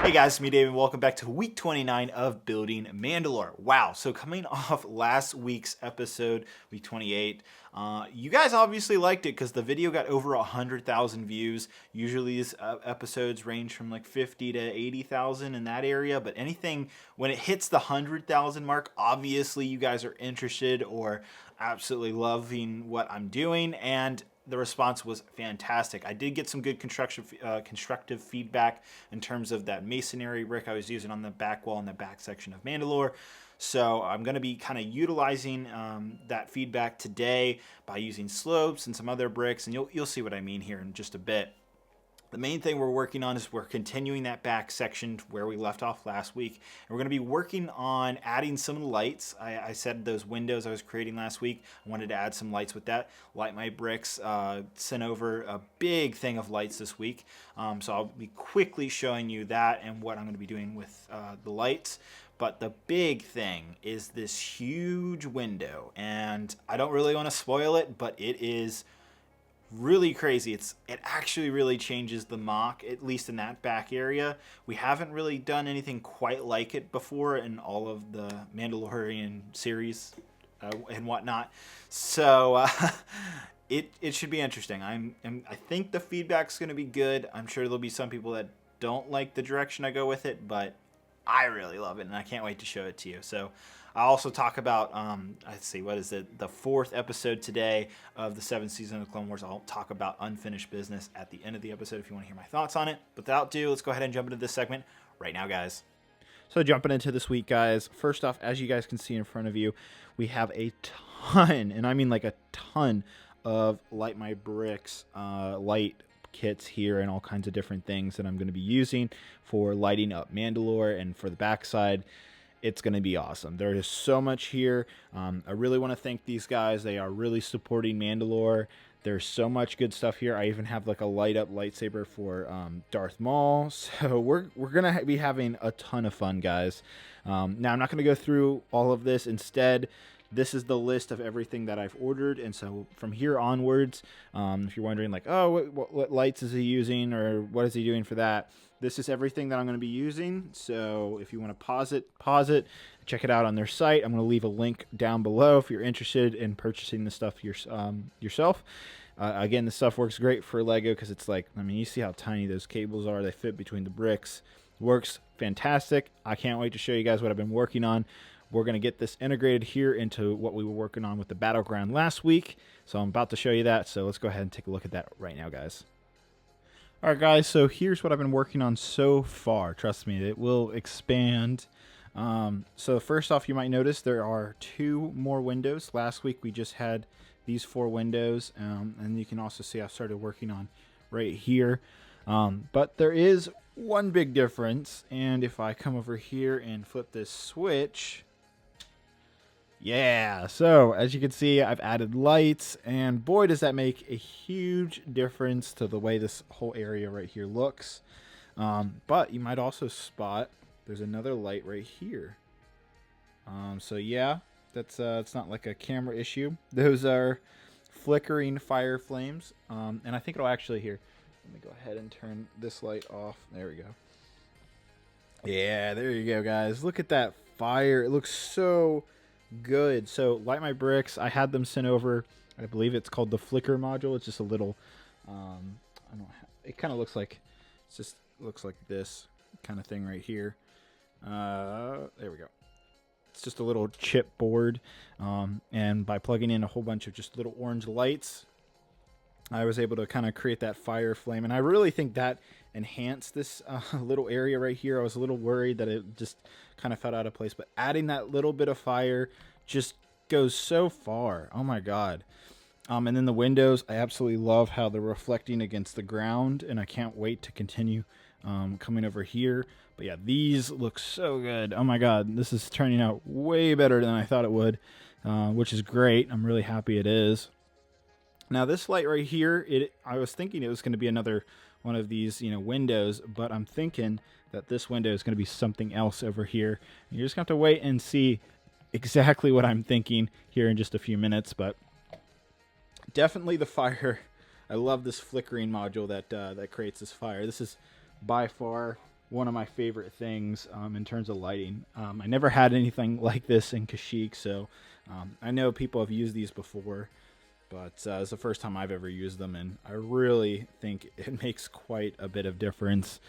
Hey guys, it's me Dave and welcome back to week 29 of Building Mandalore. Wow, so coming off last week's episode, week 28, you guys obviously liked it because the video got over 100,000 views. Usually these episodes range from like 50 to 80,000 in that area, but anything when it hits the 100,000 mark, obviously you guys are interested or absolutely loving what I'm doing, and the response was fantastic. I did get some good constructive feedback in terms of that masonry brick I was using on the back wall in the back section of Mandalore. So I'm going to be kind of utilizing that feedback today by using slopes and some other bricks, and you'll see what I mean here in just a bit. The main thing we're working on is we're continuing that back section where we left off last week. And we're going to be working on adding some lights. I said those windows I was creating last week, I wanted to add some lights with that. Light My Bricks sent over a big thing of lights this week. So I'll be quickly showing you that and what I'm going to be doing with the lights. But the big thing is this huge window. And I don't really want to spoil it, but it is really crazy. It actually really changes the mock, at least in that back area. We haven't really done anything quite like it before in all of the Mandalorian series and whatnot. So it should be interesting. I think the feedback's going to be good. I'm sure there'll be some people that don't like the direction I go with it, but I really love it, and I can't wait to show it to you. So I also talk about, let's see, what is it? The 4th episode today of the 7th season of Clone Wars. I'll talk about unfinished business at the end of the episode if you want to hear my thoughts on it. But without ado, let's go ahead and jump into this segment right now, guys. So jumping into this week, guys, first off, as you guys can see in front of you, we have a ton, and I mean like a ton of Light My Bricks light kits here and all kinds of different things that I'm going to be using for lighting up Mandalore. And for the backside, it's going to be awesome. There is so much here. I really want to thank these guys. They are really supporting Mandalore. There's so much good stuff here. I even have like a light up lightsaber for Darth Maul. So we're going to be having a ton of fun, guys. Now I'm not going to go through all of this. Instead, this is the list of everything that I've ordered. And so from here onwards, if you're wondering like, oh, what lights is he using or what is he doing for that? This is everything that I'm going to be using. So if you want to pause it, check it out on their site. I'm going to leave a link down below if you're interested in purchasing the stuff yourself. Again, this stuff works great for Lego because it's like, I mean, you see how tiny those cables are. They fit between the bricks. Works fantastic. I can't wait to show you guys what I've been working on. We're going to get this integrated here into what we were working on with the battleground last week. So I'm about to show you that. So let's go ahead and take a look at that right now, guys. All right, guys. So here's what I've been working on so far. Trust me, it will expand. So first off, you might notice there are 2 more windows. Last week, we just had these 4 windows. And you can also see I started working on right here. But there is one big difference. And if I come over here and flip this switch, yeah, so as you can see, I've added lights, and boy, does that make a huge difference to the way this whole area right here looks. But you might also spot there's another light right here. So yeah, that's it's not like a camera issue. Those are flickering fire flames, and I think it'll actually here. Let me go ahead and turn this light off. There we go. Yeah, there you go, guys. Look at that fire. It looks so good. So Light My Bricks, I had them sent over. I believe it's called the flicker module. It's just a little it kind of looks like looks like this kind of thing right here. There we go. It's just a little chip board, and by plugging in a whole bunch of just little orange lights, I was able to kind of create that fire flame, and I really think that enhanced this little area right here. I was a little worried that it just kind of fell out of place, but adding that little bit of fire just goes so far. Oh my god. And then the windows, I absolutely love how they're reflecting against the ground, and I can't wait to continue coming over here. But yeah, these look so good. Oh my god, this is turning out way better than I thought it would, which is great. I'm really happy it is. Now this light right here, I was thinking it was going to be another one of these, windows, but I'm thinking that this window is going to be something else over here. You're just going to have to wait and see exactly what I'm thinking here in just a few minutes, but definitely the fire. I love this flickering module that creates this fire. This is by far one of my favorite things in terms of lighting. I never had anything like this in Kashyyyk, so I know people have used these before, but it's the first time I've ever used them, and I really think it makes quite a bit of difference.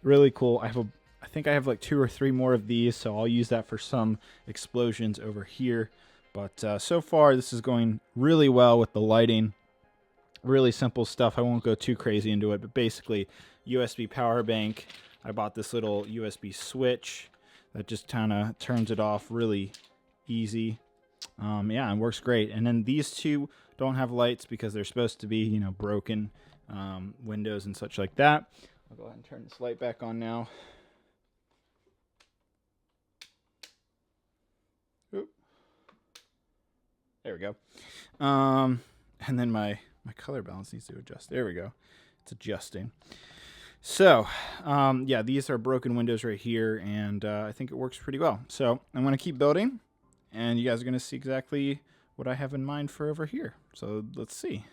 Really cool. I think I have like 2 or 3 more of these, so I'll use that for some explosions over here. But so far, this is going really well with the lighting. Really simple stuff. I won't go too crazy into it, but basically, USB power bank. I bought this little USB switch that just kind of turns it off really easy. Yeah, it works great. And then these two don't have lights because they're supposed to be, you know, broken windows and such like that. I'll go ahead and turn this light back on now. Oop. There we go. And then my color balance needs to adjust. There we go. It's adjusting. So, yeah, these are broken windows right here, and I think it works pretty well. So I'm going to keep building, and you guys are going to see exactly what I have in mind for over here. So let's see.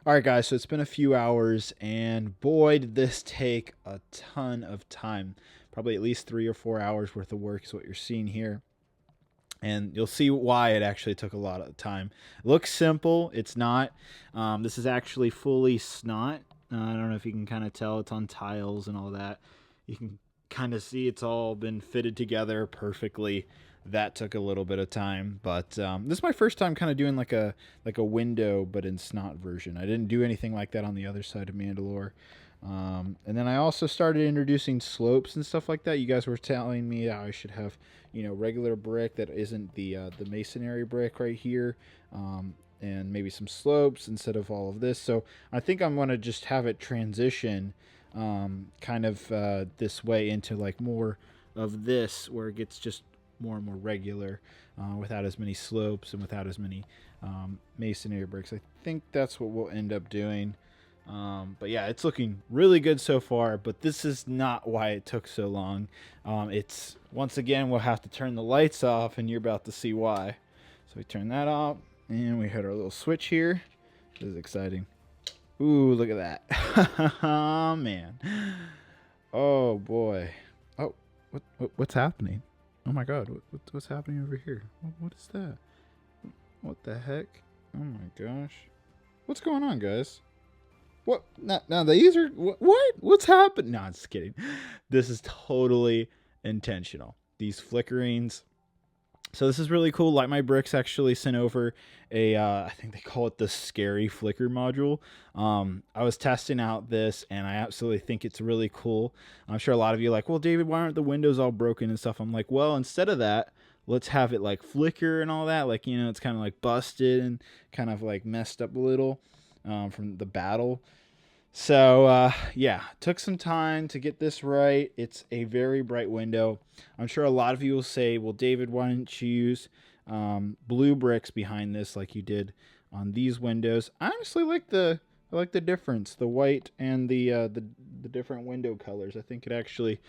All right, guys, so it's been a few hours, and boy, did this take a ton of time. Probably at least 3 or 4 hours worth of work is what you're seeing here. And you'll see why it actually took a lot of time. It looks simple. It's not. This is actually fully snot. I don't know if you can kind of tell. It's on tiles and all that. You can kind of see it's all been fitted together perfectly. That took a little bit of time. But this is my first time kind of doing like a window, but in snot version. I didn't do anything like that on the other side of Mandalore. And then I also started introducing slopes and stuff like that. You guys were telling me how I should have, you know, regular brick that isn't the masonry brick right here, and maybe some slopes instead of all of this. So I think I'm going to just have it transition kind of this way into like more of this, where it gets just more and more regular without as many slopes and without as many masonry bricks. I think that's what we'll end up doing. But yeah, it's looking really good so far, but this is not why it took so long. It's, once again, we'll have to turn the lights off, and you're about to see why. So we turn that off, and we hit our little switch here. This is exciting. Ooh, look at that. Oh, man. Oh, boy. Oh, what's happening? Oh, my God. What's happening over here? What is that? What the heck? Oh, my gosh. What's going on, guys? What? Now these are what? What's happened? No, I'm just kidding. This is totally intentional. These flickerings. So this is really cool. Light My Bricks actually sent over a, I think they call it the scary flicker module. I was testing out this, and I absolutely think it's really cool. I'm sure a lot of you are like, well, David, why aren't the windows all broken and stuff? I'm like, well, instead of that, let's have it like flicker and all that. Like, you know, it's kind of like busted and kind of like messed up a little. From the battle. So yeah, took some time to get this right. It's a very bright window. I'm sure a lot of you will say, well, David, why didn't you use blue bricks behind this like you did on these windows? I honestly like the difference, the white and the different window colors. I think it actually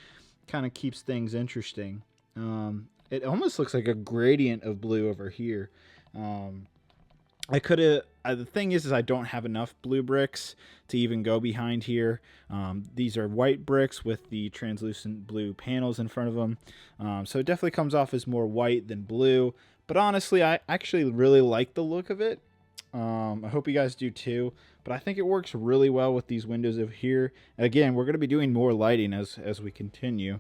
kind of keeps things interesting. It almost looks like a gradient of blue over here. I could have. The thing is I don't have enough blue bricks to even go behind here. These are white bricks with the translucent blue panels in front of them. So it definitely comes off as more white than blue. But honestly, I actually really like the look of it. I hope you guys do too. But I think it works really well with these windows over here. Again, we're going to be doing more lighting as we continue.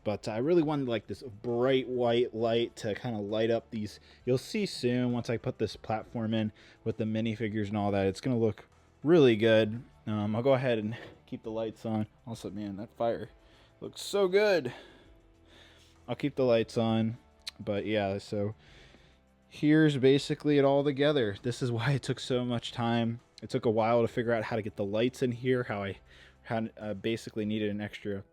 But I really wanted like this bright white light to kind of light up these. You'll see soon once I put this platform in with the minifigures and all that. It's going to look really good. I'll go ahead and keep the lights on. Also, man, that fire looks so good. I'll keep the lights on. But yeah, so here's basically it all together. This is why it took so much time. It took a while to figure out how to get the lights in here, how I basically needed an extra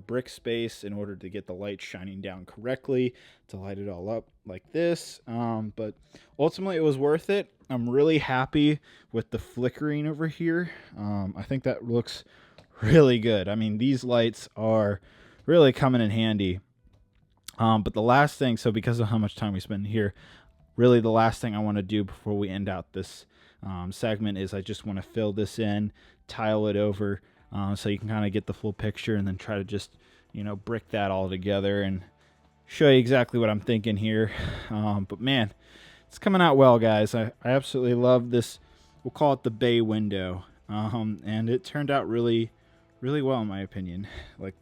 brick space in order to get the light shining down correctly to light it all up like this. But ultimately it was worth it. I'm really happy with the flickering over here. I think that looks really good. I mean, these lights are really coming in handy. But the last thing, so because of how much time we spend here, really the last thing I want to do before we end out this segment is I just want to fill this in, tile it over. so you can kind of get the full picture and then try to just, brick that all together and show you exactly what I'm thinking here. But man, it's coming out well, guys. I absolutely love this. We'll call it the bay window. And it turned out really, really well in my opinion. Like,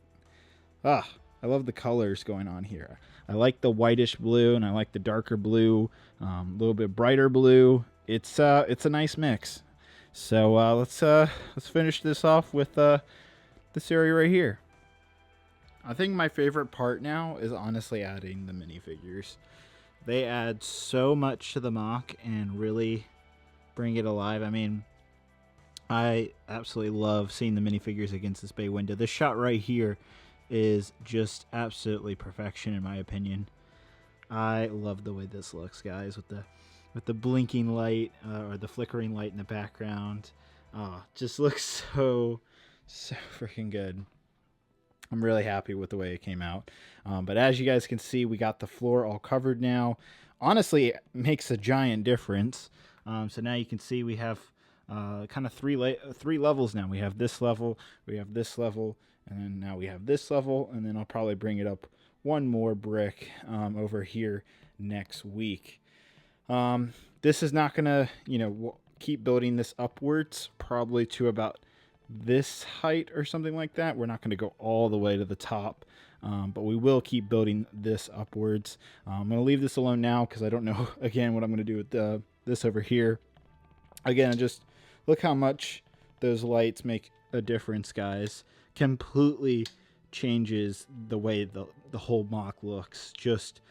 I love the colors going on here. I like the whitish blue and I like the darker blue, a little bit brighter blue. It's a nice mix. So let's finish this off with this area right here. I think my favorite part now is honestly adding the minifigures. They add so much to the mock and really bring it alive. I mean, I absolutely love seeing the minifigures against this bay window. This shot right here is just absolutely perfection in my opinion. I love the way this looks, guys, with the blinking light or the flickering light in the background. Just looks so freaking good. I'm really happy with the way it came out. But as you guys can see, we got the floor all covered now. Honestly, it makes a giant difference. So now you can see we have kind of three levels now. We have this level, we have this level, and then now we have this level, and then I'll probably bring it up one more brick over here next week. This is not going to, we'll keep building this upwards probably to about this height or something like that. We're not going to go all the way to the top, but we will keep building this upwards. I'm going to leave this alone now because I don't know, again, what I'm going to do with this over here. Again, just look how much those lights make a difference, guys. Completely changes the way the whole mock looks just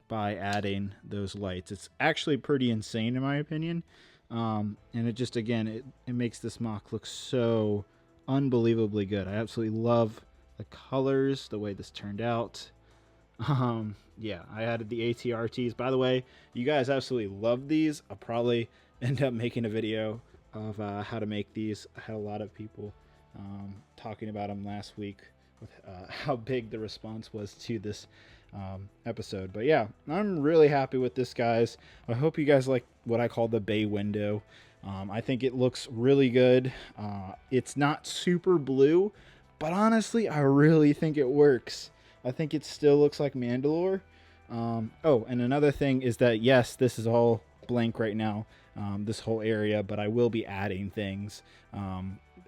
by adding those lights. It's actually pretty insane in my opinion. And it just, again, it makes this mock look so unbelievably good. I absolutely love the colors, the way this turned out. Yeah, I added the ATRTs. By the way, you guys absolutely love these. I'll probably end up making a video of how to make these. I had a lot of people talking about them last week with how big the response was to this episode. But yeah, I'm really happy with this, guys. I hope you guys like what I call the bay window. I think it looks really good. It's not super blue, but honestly, I really think it works. I think it still looks like Mandalore. Oh, and another thing is that, yes, this is all blank right now, this whole area, but I will be adding things.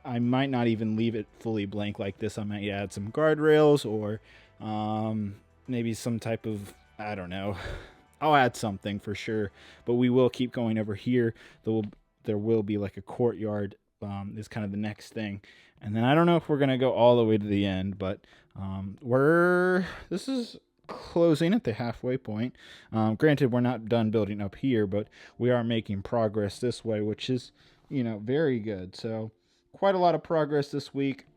I might not even leave it fully blank like this. I might add some guardrails or maybe some type of, I don't know. I'll add something for sure, but we will keep going over here. There will be like a courtyard is kind of the next thing. And then I don't know if we're going to go all the way to the end, but this is closing at the halfway point. Granted, we're not done building up here, but we are making progress this way, which is, very good. So quite a lot of progress this week.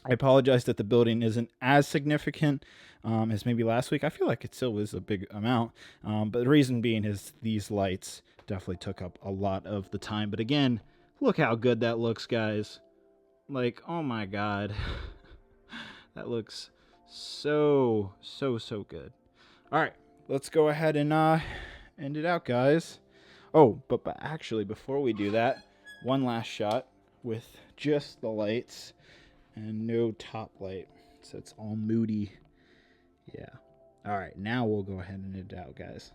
I apologize that the building isn't as significant as maybe last week. I feel like it still was a big amount, but the reason being is these lights definitely took up a lot of the time. But again, look how good that looks, guys. Like, oh my god. That looks so good. All right, let's go ahead and end it out, guys. Oh, but actually, before we do that, one last shot with just the lights and no top light, so it's all moody. Yeah. All right, now we'll go ahead and end it out, guys.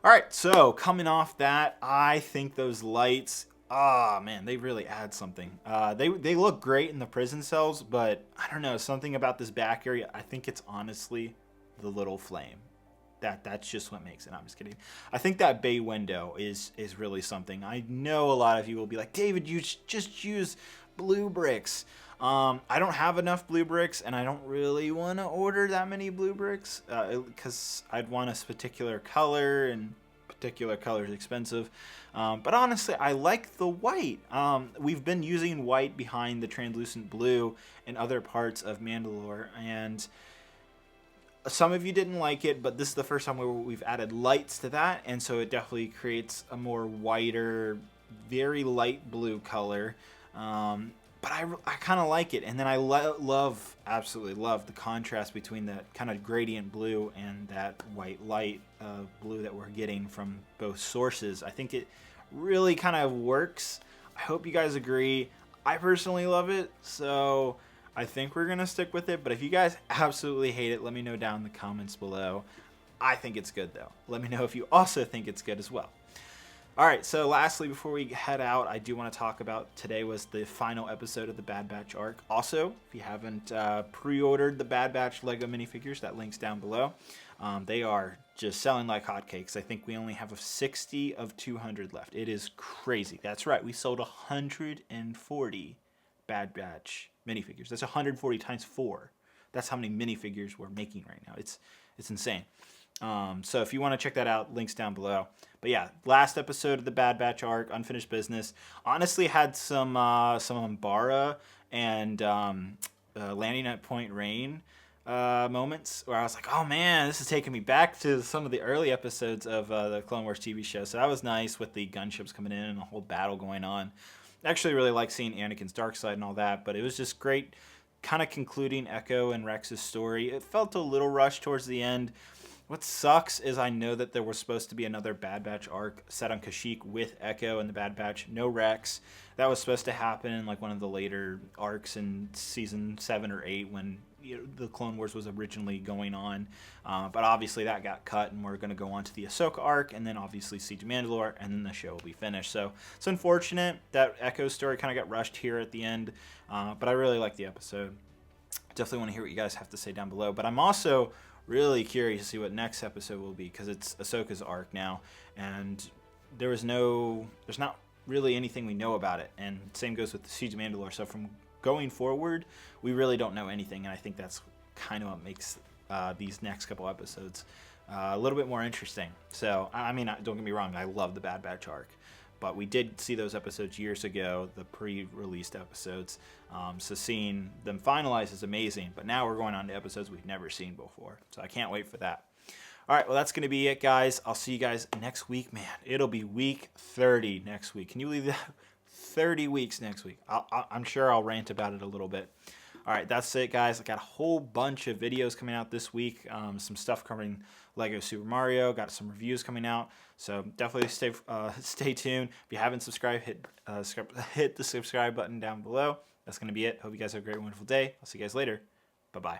All right, so coming off that, I think those lights, man, they really add something. They look great in the prison cells, but I don't know, something about this back area. I think it's honestly the little flame. That's just what makes it. I'm just kidding. I think that bay window is really something. I know a lot of you will be like, David, you just use blue bricks. I don't have enough blue bricks, and I don't really want to order that many blue bricks because I'd want a particular color, and particular color is expensive. But honestly, I like the white. We've been using white behind the translucent blue in other parts of Mandalore, and some of you didn't like it, but this is the first time where we've added lights to that, and so it definitely creates a more whiter, very light blue color. But I kind of like it, and then I absolutely love the contrast between that kind of gradient blue and that white light blue that we're getting from both sources. I think it really kind of works. I hope you guys agree. I personally love it, so I think we're going to stick with it. But if you guys absolutely hate it, let me know down in the comments below. I think it's good, though. Let me know if you also think it's good as well. All right, so lastly, before we head out, I do want to talk about today was the final episode of the Bad Batch arc. Also, if you haven't pre-ordered the Bad Batch Lego minifigures, that link's down below. They are just selling like hotcakes. I think we only have 60 of 200 left. It is crazy. That's right, we sold 140 Bad Batch minifigures. That's 140 times 4. That's how many minifigures we're making right now. It's insane. So if you want to check that out, links down below. But yeah, last episode of the Bad Batch arc, Unfinished Business. Honestly, had some Umbara and Landing at Point Rain moments where I was like, oh man, this is taking me back to some of the early episodes of the Clone Wars TV show. So that was nice with the gunships coming in and the whole battle going on. I actually really like seeing Anakin's dark side and all that, but it was just great kind of concluding Echo and Rex's story. It felt a little rushed towards the end. What sucks is I know that there was supposed to be another Bad Batch arc set on Kashyyyk with Echo and the Bad Batch, no Rex. That was supposed to happen in like one of the later arcs in season 7 or 8 when the Clone Wars was originally going on. But obviously that got cut, and we're going to go on to the Ahsoka arc, and then obviously Siege of Mandalore, and then the show will be finished. So it's unfortunate that Echo's story kind of got rushed here at the end, but I really like the episode. Definitely want to hear what you guys have to say down below. But I'm also really curious to see what next episode will be, because it's Ahsoka's arc now, and there's not really anything we know about it, and same goes with the Siege of Mandalore. So from going forward, we really don't know anything, and I think that's kind of what makes these next couple episodes a little bit more interesting. So I mean, don't get me wrong, I love the Bad Batch arc, but we did see those episodes years ago, the pre-released episodes. So seeing them finalized is amazing. But now we're going on to episodes we've never seen before. So I can't wait for that. All right, well, that's going to be it, guys. I'll see you guys next week. Man, it'll be week 30 next week. Can you believe that? 30 weeks next week. I'm sure I'll rant about it a little bit. All right, that's it, guys. I got a whole bunch of videos coming out this week. Some stuff covering Lego Super Mario. Got some reviews coming out. So definitely stay tuned. If you haven't subscribed, hit the subscribe button down below. That's going to be it. Hope you guys have a great, wonderful day. I'll see you guys later. Bye-bye.